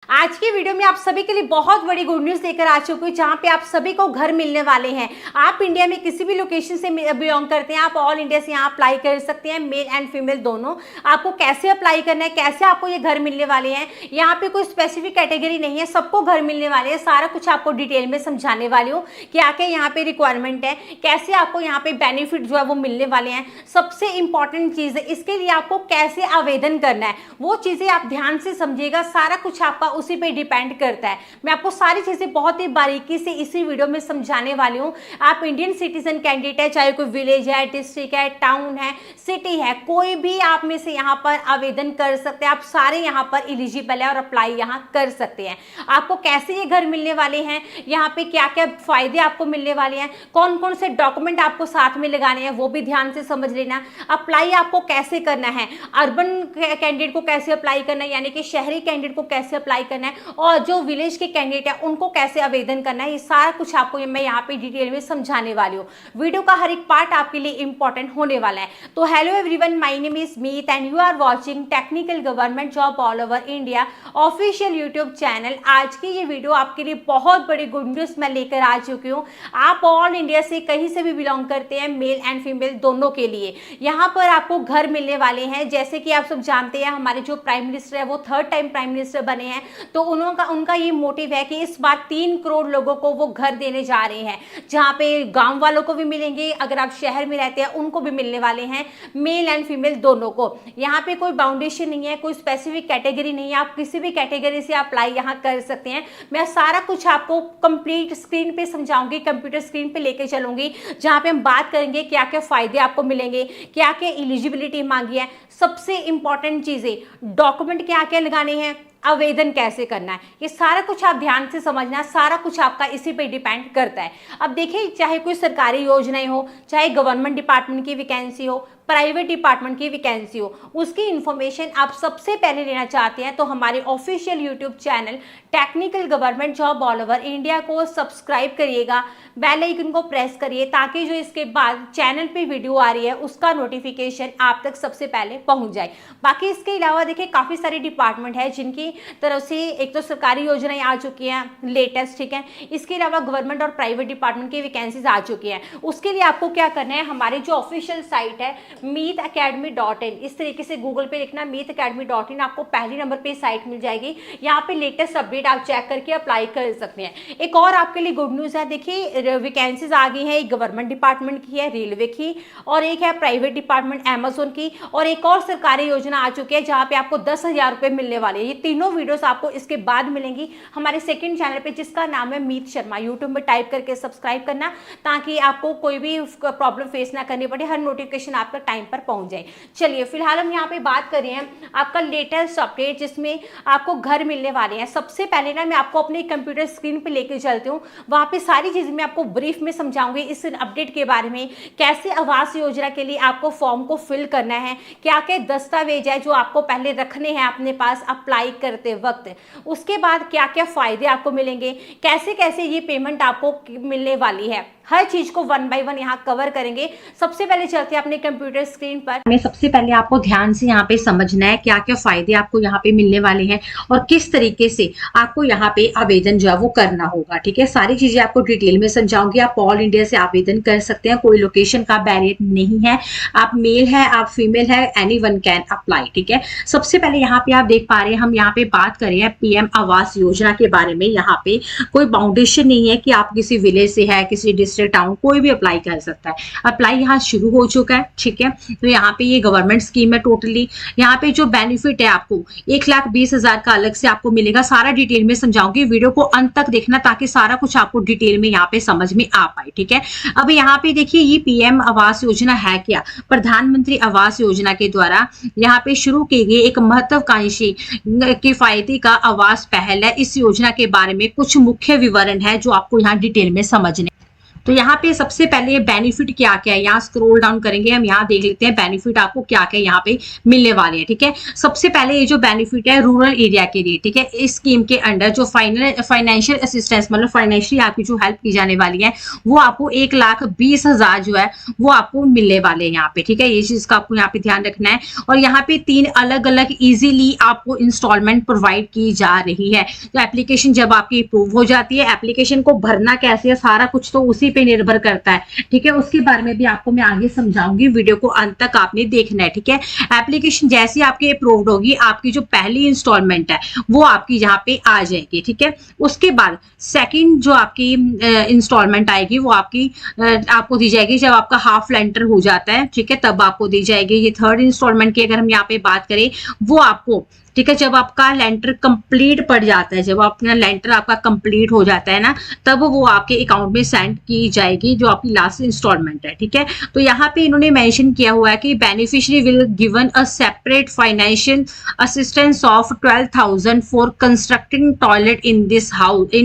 आज की वीडियो में आप सभी के लिए बहुत बड़ी गुड न्यूज़ लेकर आ चुकी हूँ, जहाँ पे आप सभी को घर मिलने वाले हैं। आप इंडिया में किसी भी लोकेशन से बिलोंग करते हैं, आप ऑल इंडिया से यहाँ अप्लाई कर सकते हैं, मेल एंड फीमेल दोनों। आपको कैसे अप्लाई करना है, कैसे आपको ये घर मिलने वाले हैं, यहाँ पे कोई स्पेसिफिक कैटेगरी नहीं है, सबको घर मिलने वाले हैं। सारा कुछ आपको डिटेल में समझाने वाली हूँ कि आके यहाँ पे रिक्वायरमेंट है, कैसे आपको यहाँ पे बेनिफिट जो है वो मिलने वाले हैं। सबसे इंपॉर्टेंट चीज़ है, इसके लिए आपको कैसे आवेदन करना है, वो चीज़ें आप ध्यान से समझिएगा। सारा कुछ आपका उसी पे डिपेंड करता है। मैं आपको सारी चीजें बहुत ही बारीकी से इसी वीडियो में समझाने वाली हूँ। आप इंडियन सिटीजन कैंडिडेट है, चाहे कोई विलेज है, डिस्ट्रिक्ट है, टाउन है, सिटी है, कोई भी आप में से यहाँ पर आवेदन कर सकते हैं। आप सारे यहाँ पर एलिजिबल है और अप्लाई यहाँ कर सकते हैं। आपको कैसे ये घर मिलने वाले हैं, यहाँ पे क्या क्या फायदे आपको मिलने वाले हैं, कौन कौन से डॉक्यूमेंट आपको साथ में लगाने हैं, वो भी ध्यान से समझ लेना। अप्लाई आपको कैसे करना है, अर्बन कैंडिडेट को कैसे अप्लाई करना है, यानी कि शहरी कैंडिडेट को कैसे अप्लाई करना है, और जो विलेज के कैंडिडेट है उनको कैसे आवेदन करना है, ये सारा कुछ आपको मैं यहाँ पे डिटेल में समझाने वाली हूँ। वीडियो का हर एक पार्ट आपके लिए इंपॉर्टेंट होने वाला है। तो hello everyone, my name is Meet and you are watching technical government job all over India official YouTube channel. आज की ये वीडियो आपके लिए बहुत बड़ी गुड न्यूज मैं लेकर आ चुकी हूँ। आप ऑल इंडिया से कहीं से भी बिलोंग करते हैं, मेल एंड फीमेल दोनों के लिए यहाँ पर आपको घर मिलने वाले हैं। जैसे कि आप सब जानते हैं, हमारे जो प्राइम मिनिस्टर है वो 3rd टाइम प्राइम मिनिस्टर बने हैं, तो उनका ये मोटिव है कि इस बार 3 करोड़ लोगों को वो घर देने जा रहे हैं, जहां पे गांव वालों को भी मिलेंगे, अगर आप शहर में रहते हैं उनको भी मिलने वाले हैं, मेल एंड फीमेल दोनों को। यहाँ पे कोई बाउंडेशन नहीं है, कोई स्पेसिफिक कैटेगरी नहीं है, आप किसी भी कैटेगरी से अप्लाई यहाँ कर सकते हैं। मैं सारा कुछ आपको कंप्लीट स्क्रीन पे समझाऊंगी, कंप्यूटर स्क्रीन पे लेके चलूंगी, जहाँ पे हम बात करेंगे क्या क्या फायदे आपको मिलेंगे, क्या क्या एलिजिबिलिटी मांगी है, सबसे इंपॉर्टेंट चीजें, डॉक्यूमेंट क्या क्या लगाने हैं, आवेदन कैसे करना है, ये सारा कुछ आप ध्यान से समझना। सारा कुछ आपका इसी पे डिपेंड करता है। अब देखिए, चाहे कोई सरकारी योजनाएं हो, चाहे गवर्नमेंट डिपार्टमेंट की वैकेंसी हो, प्राइवेट डिपार्टमेंट की वैकेंसी हो, उसकी इंफॉर्मेशन आप सबसे पहले लेना चाहते हैं तो हमारे official YouTube channel technical government job all over India को सब्सक्राइब करिएगा, बेल आइकन को प्रेस करिए, ताकि जो इसके बाद चैनल पे वीडियो आ रही है उसका नोटिफिकेशन आप तक सबसे पहले पहुंच जाए। बाकी इसके अलावा देखिए, काफ़ी सारे डिपार्टमेंट है जिनकी तरफ से एक तो सरकारी योजनाएं आ चुकी हैं लेटेस्ट, ठीक है, इसके अलावा गवर्नमेंट और प्राइवेट डिपार्टमेंट की वैकेंसीज आ चुकी हैं। उसके लिए आपको क्या करना है, हमारे जो ऑफिशियल साइट है meetacademy.in, इस तरीके से गूगल पे लिखना meetacademy.in, आपको पहले नंबर पे साइट मिल जाएगी। यहाँ पे लेटेस्ट अपडेट आप चेक करके अप्लाई कर सकते हैं। एक और आपके लिए गुड न्यूज़ है, देखिए वैकेंसीज आ गई है, एक गवर्नमेंट डिपार्टमेंट की है, रेलवे की, और एक है प्राइवेट डिपार्टमेंट अमेजोन की, और एक और सरकारी योजना आ चुकी है जहाँ पे आपको 10,000 रुपये मिलने वाले हैं। ये तीनों वीडियोस आपको इसके बाद मिलेंगी हमारे सेकंड चैनल पे, जिसका नाम है मीत शर्मा। यूट्यूब में टाइप करके सब्सक्राइब करना, ताकि आपको कोई भी प्रॉब्लम फेस ना करनी पड़े, हर नोटिफिकेशन आपका टाइम पर पहुंच जाए। चलिए, फिलहाल हम यहाँ पे बात कर रहे हैं आपका लेटेस्ट अपडेट, जिसमें आपको घर मिलने वाले हैं। सबसे पहले ना मैं आपको अपने कंप्यूटर स्क्रीन पे लेके चलती हूँ, वहाँ पे सारी चीजें मैं आपको ब्रीफ में समझाऊंगी इस अपडेट के बारे में। कैसे आवास योजना के लिए आपको फॉर्म को फिल करना है, क्या क्या दस्तावेज है जो आपको पहले रखने हैं अपने पास अप्लाई करते वक्त, उसके बाद क्या क्या फायदे आपको मिलेंगे, कैसे कैसे ये पेमेंट आपको मिलने वाली है, हर चीज को 1 बाय 1 यहाँ कवर करेंगे। सबसे पहले चलते हैं अपने कंप्यूटर स्क्रीन पर। में सबसे पहले आपको ध्यान से यहाँ पे समझना है क्या क्या फायदे आपको यहाँ पे मिलने वाले हैं और किस तरीके से आपको यहाँ पे आवेदन जो है वो करना होगा, ठीक है। सारी चीजें आपको डिटेल में समझाऊंगी। आप ऑल इंडिया से आवेदन कर सकते हैं, कोई लोकेशन का बैरियर नहीं है, आप मेल है, आप फीमेल है, एनीवन कैन अप्लाई, ठीक है। सबसे पहले यहाँ पे आप देख पा रहे हैं, हम यहाँ पे बात कर रहे हैं पीएम आवास योजना के बारे में। यहाँ पे कोई बाउंडेशन नहीं है कि आप किसी विलेज से है, किसी डिस्ट्रिक्ट टाउन, कोई भी अप्लाई कर सकता है। अप्लाई यहाँ शुरू हो चुका है, ठीक है। तो यहाँ पे ये गवर्नमेंट स्कीम है टोटली। यहाँ पे जो बेनिफिट है आपको 1,20,000 का अलग से आपको मिलेगा। सारा डिटेल में समझाऊंगी, वीडियो को अंत तक देखना ताकि सारा कुछ आपको डिटेल में यहाँ पे समझ में आ पाए, ठीक है। अब यहाँ पे देखिए, ये पीएम आवास योजना है क्या, प्रधानमंत्री आवास योजना के द्वारा यहाँ पे शुरू की गई एक महत्वाकांक्षी किफायती का आवास पहल है। इस योजना के बारे में कुछ मुख्य विवरण है जो आपको यहाँ डिटेल में समझने। तो यहाँ पे सबसे पहले बेनिफिट क्या क्या है, यहाँ स्क्रॉल डाउन करेंगे हम, यहाँ देख लेते हैं बेनिफिट आपको क्या क्या यहाँ पे मिलने वाले हैं। ठीक है, सबसे पहले ये जो बेनिफिट है रूरल एरिया के लिए, ठीक है, इस स्कीम के अंडर जो फाइनेंशियल असिस्टेंस मतलब फाइनेंशियली आपकी जो हेल्प की जाने वाली है वो आपको 1,20,000 जो है वो आपको मिलने वाले हैं यहाँ पे। ठीक है, ये चीज का आपको यहाँ पे ध्यान रखना है। और यहाँ पे 3 अलग अलग इजीली आपको इंस्टॉलमेंट प्रोवाइड की जा रही है। तो एप्लीकेशन जब आपकी अप्रूव हो जाती है, एप्लीकेशन को भरना कैसे है सारा कुछ तो उसी पे निर्भर करता है। ठीक है, उसके बारे में भी आपको मैं आगे समझाऊंगी, वीडियो को अंत तक आपने देखना है। ठीक है, एप्लीकेशन जैसी आपकी अप्रूव्ड होगी, आपकी जो पहली इंस्टॉलमेंट है वो आपकी यहाँ पे आ जाएगी। ठीक है, उसके बाद सेकंड जो आपकी इंस्टॉलमेंट आएगी वो आपको दी जाएगी जब आपका हाफ लेंटर हो जाता है। ठीक है, तब आपको दी जाएगी। ये थर्ड इंस्टॉलमेंट की अगर हम यहाँ पे बात करें वो आपको, ठीक है, जब आपका लेंटर कंप्लीट पड़ जाता है, जब अपना लेंटर आपका कंप्लीट हो जाता है ना, तब वो आपके अकाउंट में सेंड की जाएगी जो आपकी लास्ट इंस्टॉलमेंट है। ठीक है, तो यहाँ पे इन्होंने मेंशन किया हुआ है कि beneficiary will given a separate financial assistance of 12,000 for constructing toilet in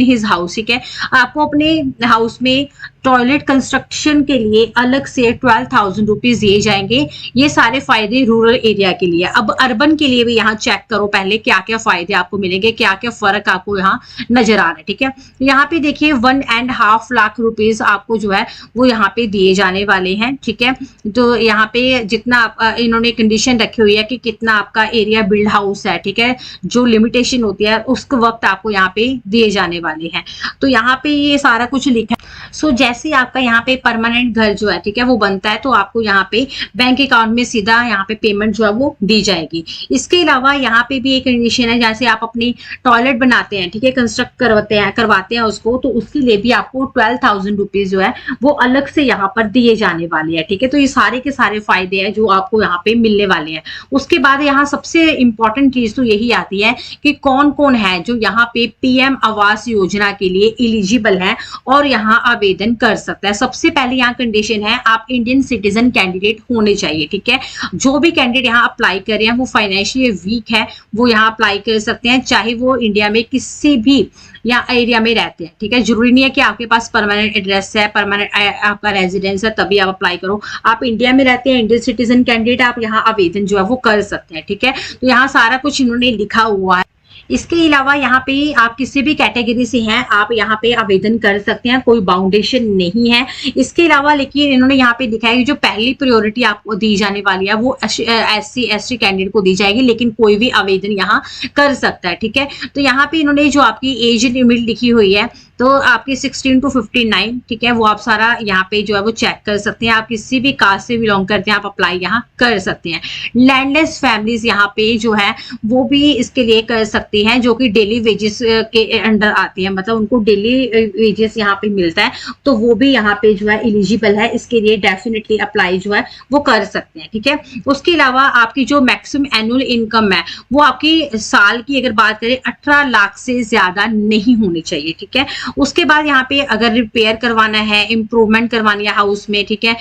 his house. ठीक है, आपको अपने हाउस में टॉयलेट कंस्ट्रक्शन के लिए अलग से 12,000 रुपीज दिए जाएंगे। ये सारे फायदे रूरल एरिया के लिए। अब अर्बन के लिए भी यहाँ चेक करो पहले क्या क्या फायदे आपको मिलेंगे, क्या क्या फर्क आपको यहाँ नजर आ रहा है। ठीक है, तो यहाँ पे देखिए 1.5 लाख रुपीज आपको जो है वो यहाँ पे दिए जाने वाले हैं। ठीक है, तो यहाँ पे जितना इन्होंने कंडीशन रखी हुई है कि कितना आपका एरिया बिल्ड हाउस है, ठीक है, जो लिमिटेशन होती है उस वक्त आपको यहाँ पे दिए जाने वाले हैं। तो यहाँ पे ये सारा कुछ लिखा है। सो जैसे आपका यहाँ पे परमानेंट घर जो है, ठीक है, वो बनता है तो आपको यहाँ पे बैंक अकाउंट में सीधा यहाँ पे पेमेंट जो है वो दी जाएगी। इसके अलावा यहाँ पे भी एक कंडीशन है, जैसे आप अपनी टॉयलेट बनाते हैं, ठीक है, कंस्ट्रक्ट करवाते हैं उसको, तो उसके लिए भी आपको 12,000 रुपीज जो है वो अलग से यहाँ पर दिए जाने वाले हैं। ठीक है, तो ये सारे के सारे फायदे हैं जो आपको यहाँ पे मिलने वाले हैं। उसके बाद यहाँ सबसे इंपॉर्टेंट चीज तो यही आती है कि कौन कौन है जो यहाँ पे पीएम आवास योजना के लिए एलिजिबल है और यहाँ आवेदन कर सकता है। सबसे पहले यहाँ कंडीशन है आप इंडियन सिटीजन कैंडिडेट होने चाहिए। ठीक है, जो भी कैंडिडेट यहाँ अप्लाई कर रहे हैं वो फाइनेंशियली वीक है वो यहाँ अप्लाई कर सकते हैं, चाहे वो इंडिया में किसी भी या एरिया में रहते हैं। ठीक है, जरूरी नहीं है कि आपके पास परमानेंट एड्रेस है, परमानेंट आपका रेजिडेंस है तभी आप अप्लाई करो। आप इंडिया में रहते हैं, इंडियन सिटीजन कैंडिडेट, आप यहाँ आवेदन जो है वो कर सकते हैं। ठीक है, तो यहाँ सारा कुछ इन्होंने लिखा हुआ है। इसके अलावा यहाँ पे आप किसी भी कैटेगरी से हैं आप यहाँ पे आवेदन कर सकते हैं, कोई बाउंडेशन नहीं है। इसके अलावा लेकिन इन्होंने यहाँ पे दिखाया कि जो पहली प्रायोरिटी आपको दी जाने वाली है वो SC ST कैंडिडेट को दी जाएगी, लेकिन कोई भी आवेदन यहाँ कर सकता है। ठीक है, तो यहाँ पे इन्होंने जो आपकी एज लिमिट लिखी हुई है तो आपकी 16 to 59, ठीक है, वो आप सारा यहाँ पे जो है वो चेक कर सकते हैं। आप किसी भी कास्ट से बिलोंग करते हैं आप अप्लाई यहाँ कर सकते हैं। लैंडलेस फैमिलीज यहाँ पे जो है वो भी इसके लिए कर सकती हैं, जो कि डेली वेजेस के अंडर आती है, मतलब उनको डेली वेजेस यहाँ पे मिलता है, तो वो भी यहाँ पे जो है एलिजिबल है, इसके लिए डेफिनेटली अप्लाई जो है वो कर सकते हैं। ठीक है, उसके अलावा आपकी जो मैक्सिमम एनुअल इनकम है वो आपकी साल की अगर बात करें 18 लाख से ज्यादा नहीं होनी चाहिए। ठीक है, उसके बाद यहाँ पे अगर रिपेयर करवाना है, इंप्रूवमेंट करवानी है हाउस में, ठीक है,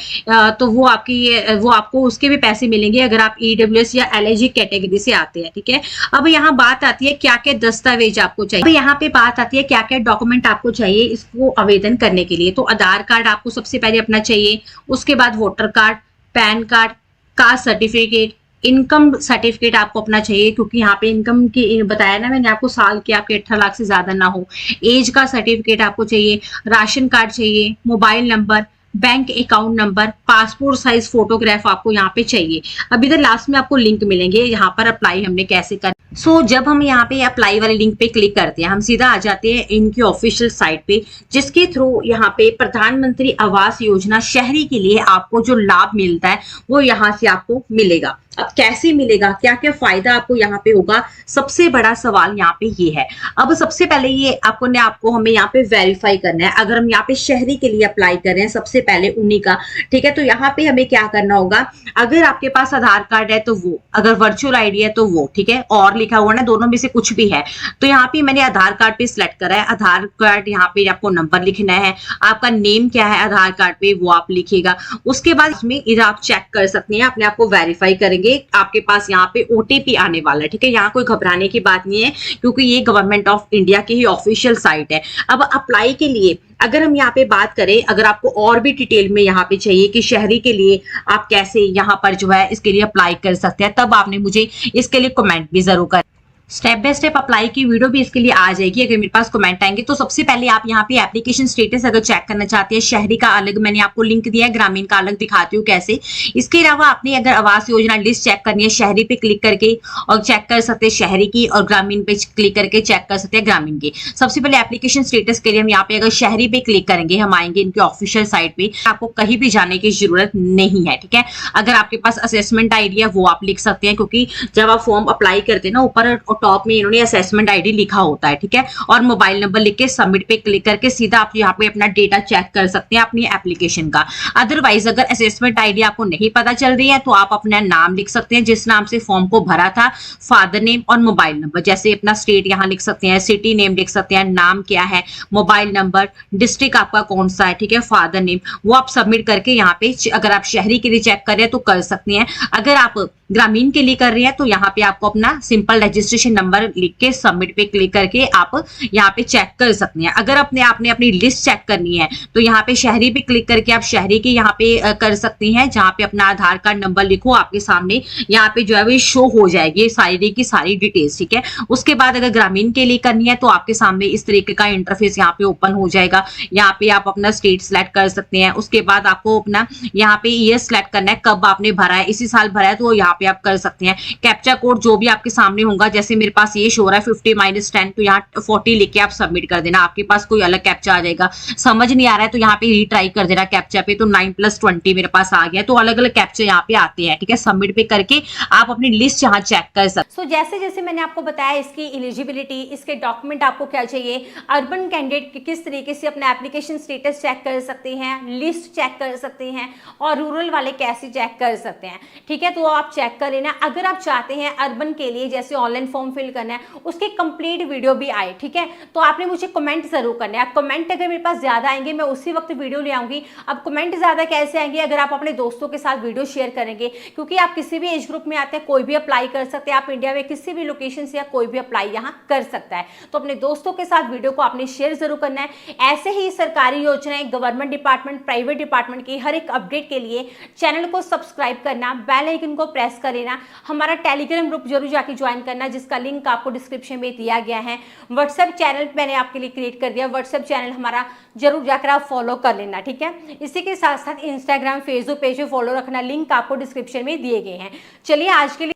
तो वो आपको उसके भी पैसे मिलेंगे अगर आप EWS या LIG कैटेगरी से आते हैं। ठीक है, अब यहाँ बात आती है क्या क्या दस्तावेज आपको चाहिए। अब यहाँ पे बात आती है क्या क्या डॉक्यूमेंट आपको चाहिए इसको आवेदन करने के लिए। तो आधार कार्ड आपको सबसे पहले अपना चाहिए, उसके बाद voter card, pan card, caste certificate, income certificate आपको अपना चाहिए, क्योंकि यहाँ पे इनकम की बताया ना मैंने आपको, साल के आपके 18 लाख से ज्यादा ना हो। एज का सर्टिफिकेट आपको चाहिए, राशन कार्ड चाहिए, mobile number, bank account number, passport size photograph आपको यहाँ पे चाहिए। अब इधर लास्ट में आपको लिंक मिलेंगे यहाँ पर अप्लाई हमने कैसे कर। जब हम यहाँ पे अप्लाई वाले लिंक पे क्लिक करते हैं हम सीधा आ जाते हैं इनकी ऑफिशियल साइट पे, जिसके थ्रू यहाँ पे प्रधानमंत्री आवास योजना शहरी के लिए आपको जो लाभ मिलता है वो यहाँ से आपको मिलेगा। अब कैसे मिलेगा, क्या क्या फायदा आपको यहाँ पे होगा, सबसे बड़ा सवाल यहाँ पे ये है। अब सबसे पहले ये आपको हमें यहाँ पे वेरीफाई करना है। अगर हम यहाँ पे शहरी के लिए अप्लाई कर रहे हैं सबसे पहले उन्हीं का, ठीक है, तो यहाँ पे हमें क्या करना होगा, अगर आपके पास आधार कार्ड है तो वो, अगर वर्चुअल आईडी है तो वो, ठीक है, और लिखा हुआ ना दोनों में से कुछ भी है, तो यहाँ पे मैंने आधार कार्ड पे सिलेक्ट करा है। आधार कार्ड यहाँ पे आपको नंबर लिखना है, आपका नेम क्या है आधार कार्ड पे वो आप लिखिएगा। उसके बाद इसमें इधर आप चेक कर सकते हैं, अपने आप को वेरीफाई करेंगे, आपके पास यहाँ पे OTP आने वाला है। ठीक है, यहाँ कोई घबराने की बात नहीं है क्योंकि ये गवर्नमेंट ऑफ इंडिया की ही ऑफिशियल साइट है। अब अप्लाई के लिए अगर हम यहाँ पे बात करें, अगर आपको और भी डिटेल में यहाँ पे चाहिए कि शहरी के लिए आप कैसे यहाँ पर जो है इसके लिए अप्लाई कर सकते हैं, तब आपने मुझे इसके लिए कमेंट भी जरूर कर। स्टेप बाय स्टेप अप्लाई की वीडियो भी इसके लिए आ जाएगी अगर मेरे पास कमेंट आएंगे। तो सबसे पहले आप यहाँ पे एप्लीकेशन स्टेटस अगर चेक करना चाहते हैं, शहरी का अलग मैंने आपको लिंक दिया है, ग्रामीण का अलग दिखाती हूँ कैसे। इसके अलावा आपने अगर आवास योजना लिस्ट चेक करनी है, शहरी पे क्लिक करके और चेक कर सकते हैं शहरी की, और ग्रामीण पे क्लिक करके चेक कर सकते हैं ग्रामीण की। सबसे पहले एप्लीकेशन स्टेटस के लिए हम यहाँ पे अगर शहरी पे क्लिक करेंगे, हम आएंगे इनके ऑफिशियल साइट पे, आपको कहीं भी जाने की जरूरत नहीं है, ठीक है। अगर आपके पास असेसमेंट आईडी है वो आप लिख सकते हैं, क्योंकि जब आप फॉर्म अप्लाई करते हैं ना, ऊपर टॉप में इन्होंने असेसमेंट आईडी लिखा होता है, ठीक है। और मोबाइल नंबर लिख के सबमिट पे क्लिक करके सीधा आप यहाँ पे अपना डेटा चेक कर सकते हैं अपनी एप्लीकेशन का। अदरवाइज अगर असेसमेंट आईडी आपको नहीं पता चल रही है तो आप अपना नाम लिख सकते हैं, जिस नाम से फॉर्म को भरा था, फादर नेम और मोबाइल नंबर, जैसे अपना स्टेट यहाँ लिख सकते हैं, सिटी नेम लिख सकते हैं, नाम क्या है, मोबाइल नंबर, डिस्ट्रिक्ट आपका कौन सा है, ठीक है, फादर नेम, वो आप सबमिट करके यहाँ पे अगर आप शहरी के लिए चेक कर रहे हैं तो कर सकते हैं। अगर आप ग्रामीण के लिए कर रहे हैं तो यहाँ पे आपको अपना सिंपल रजिस्ट्रेशन नंबर लिख के सबमिट पे क्लिक करके आप यहाँ पे चेक कर सकते हैं। अगर आपने अपनी लिस्ट चेक करनी है तो यहाँ पे शहरी पे क्लिक करके आप शहरी के यहाँ पे कर सकती हैं, जहाँ पे अपना आधार कार्ड नंबर लिखो, आपके सामने यहाँ पे जो है वो शो हो जाएगी सारी की सारी डिटेल्स, ठीक है। उसके बाद अगर ग्रामीण के लिए करनी है तो आपके सामने इस तरीके का इंटरफेस यहाँ पे ओपन हो जाएगा। यहाँ पे आप अपना स्टेट सिलेक्ट कर सकते हैं। उसके बाद आपको अपना यहाँ पे ईयर सिलेक्ट करना है, कब आपने भरा है, इसी साल भरा है तो यहाँ पे आप कर सकते हैं। कैप्चा कोड जो भी आपके सामने होगा, जैसे मेरे पास ये शो रहा है 50-10, तो यहाँ 40 लिख के आप सबमिट कर देना। आपके पास कोई अलग कैप्चा आ जाएगा, समझ नहीं आ रहा है तो यहाँ पे रीट्राई कर देना कैप्चा पे, तो 9+20 मेरे पास आ गया। तो अलग अलग कैप्चा यहाँ पे आते हैं, ठीक है। सबमिट पे करके आप अपनी लिस्ट यहाँ चेक कर सकते हैं। जैसे जैसे मैंने आपको बताया इसकी एलिजिबिलिटी, इसके डॉक्यूमेंट आपको क्या चाहिए, अर्बन कैंडिडेट किस तरीके से अपना एप्लीकेशन स्टेटस चेक कर सकते हैं, लिस्ट चेक कर सकते हैं, और रूरल वाले कैसे चेक कर सकते हैं, ठीक है। तो आप चेक कर लेना। अगर आप चाहते हैं अर्बन के लिए जैसे ऑनलाइन फॉर्म फिल करना है, उसकी कंप्लीट वीडियो भी आए, ठीक है, तो आपने मुझे कमेंट जरूर करना है। कमेंट अगर मेरे पास ज्यादा आएंगे मैं उसी वक्त वीडियो ले आऊंगी। अब कमेंट ज्यादा कैसे आएंगे, अगर आप अपने दोस्तों के साथ वीडियो शेयर करेंगे, क्योंकि आप किसी भी एज ग्रुप में आते हैं, कोई भी अप्लाई कर सकते हैं। आप इंडिया में किसी भी लोकेशन से या कोई भी अप्लाई यहाँ कर सकता है। तो अपने दोस्तों के साथ वीडियो को आपने शेयर जरूर करना है। ऐसे ही सरकारी योजनाएं, गवर्नमेंट डिपार्टमेंट, प्राइवेट डिपार्टमेंट की हर एक अपडेट के लिए चैनल को सब्सक्राइब करना, बेल आइकन को प्रेस कर लेना। हमारा टेलीग्राम ग्रुप जरूर जाके ज्वाइन करना, जिसका लिंक आपको डिस्क्रिप्शन में दिया गया है। व्हाट्सएप चैनल मैंने आपके लिए क्रिएट कर दिया, व्हाट्सएप चैनल हमारा जरूर जाकर आप फॉलो कर लेना, ठीक है। इसी के साथ साथ इंस्टाग्राम, फेसबुक पेज पे फॉलो रखना, लिंक आपको डिस्क्रिप्शन में दिए गए हैं। चलिए आज के लिए